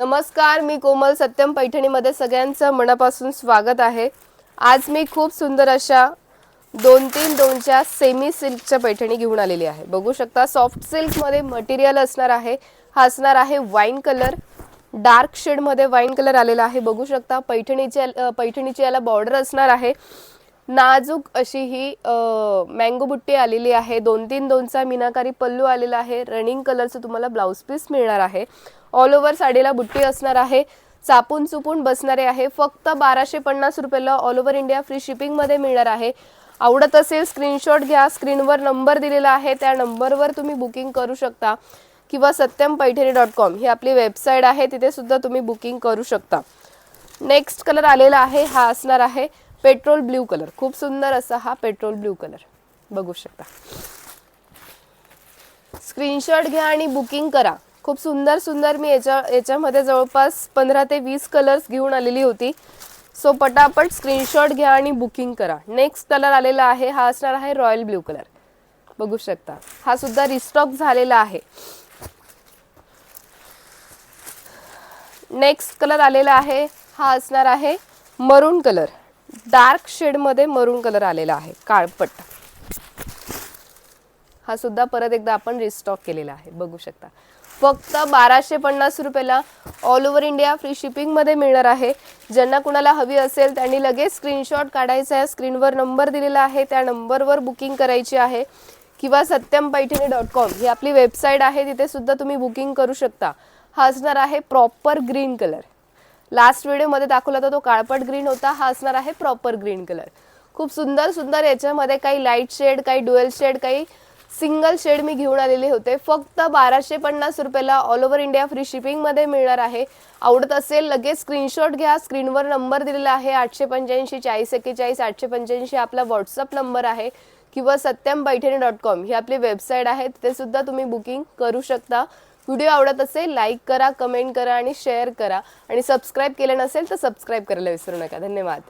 नमस्कार, मी कोमल. सत्यम पैठणीमध्ये सगळ्यांचं मनापासून स्वागत आहे. आज मी खूप सुंदर अशा 2-3-2च्या सेमी सिल्कच्या पैठणी घेऊन आलेली आहे. बघू शकता सॉफ्ट सिल्कमध्ये मटेरियल असणार आहे. हा असणार आहे वाईन कलर, डार्क शेडमध्ये वाईन कलर आलेला आहे. बघू शकता पैठणीची याला बॉर्डर असणार आहे. नाजूक अशी ही मँगो बुट्टी आलेली आहे. 2-3-2चा मीनाकारी पल्लू आलेला आहे. रनिंग कलरचं तुम्हाला ब्लाउज पीस मिळणार आहे. ऑल ओव्हर साडीला बुट्टी असणार आहे. चापून चुपून बसणारे आहे. फक्त 1250 रुपयाला all over India free shipping मध्ये मिळणार आहे. आवडत असेल स्क्रीनशॉट घ्या. स्क्रीनवर नंबर दिलेला आहे, त्या नंबरवर तुम्ही बुकिंग करू शकता किंवा satyam-paithani.com ही आपली वेबसाईट आहे, तिथे सुद्धा तुम्ही बुकिंग करू शकता. नेक्स्ट कलर आलेला आहे, हा असणार आहे पेट्रोल ब्ल्यू कलर. खूप सुंदर असा हा पेट्रोल ब्ल्यू कलर बघू शकता. स्क्रीनशॉट घ्या आणि बुकिंग करा. खूप सुंदर सुंदर मी याच्यामध्ये जवळपास 15 ते 20 कलर्स घेऊन आलेली होती. सो पटापट स्क्रीनशॉट घ्या आणि बुकिंग करा. नेक्स्ट कलर आलेला आहे, हा असणार आहे रॉयल ब्ल्यू कलर. बघू शकता हा सुद्धा रिस्टॉक झालेला आहे. नेक्स्ट कलर आलेला आहे, हा असणार आहे मरून कलर. डार्क शेड मध्ये मरून कलर आलेला आहे, काळपट. हा सुद्धा परत एकदा आपण रिस्टॉक केलेला आहे. बघू शकता फक्त 1250 रुपयाला all over India free shipping मध्ये मिळणार आहे. ज्यांना कुणाला हवी असेल त्यांनी लगेच स्क्रीनशॉट काढायचा आहे. स्क्रीनवर नंबर दिलेला आहे, त्या नंबरवर बुकिंग करायची आहे किंवा satyam-paithani.com ही आपली वेबसाईट आहे, तिथे सुद्धा तुम्ही बुकिंग करू शकता. हा असणार आहे प्रॉपर ग्रीन कलर. लास्ट व्हिडिओमध्ये दाखवला होता तो काळपट ग्रीन होता, हा असणार आहे प्रॉपर ग्रीन कलर. खूप सुंदर सुंदर याच्यामध्ये काही लाईट शेड, काही ड्युअल शेड, काही सिंगल शेड मी घेऊन आलेले होते. फक्त 1250 रुपयाला all over India free shipping मध्ये मिळणार आहे. आवडत असेल लगेच स्क्रीनशॉट घ्या. स्क्रीनवर नंबर दिलेला आहे 885 4041 885 आपला व्हॉट्सअप नंबर आहे किंवा satyam-paithani.com ही आपली वेबसाईट आहे, तिथे सुद्धा तुम्ही बुकिंग करू शकता. व्हिडिओ आवडत असेल लाईक करा, कमेंट करा आणि शेअर करा आणि सबस्क्राईब केलं नसेल तर सबस्क्राईब करायला विसरू नका. धन्यवाद.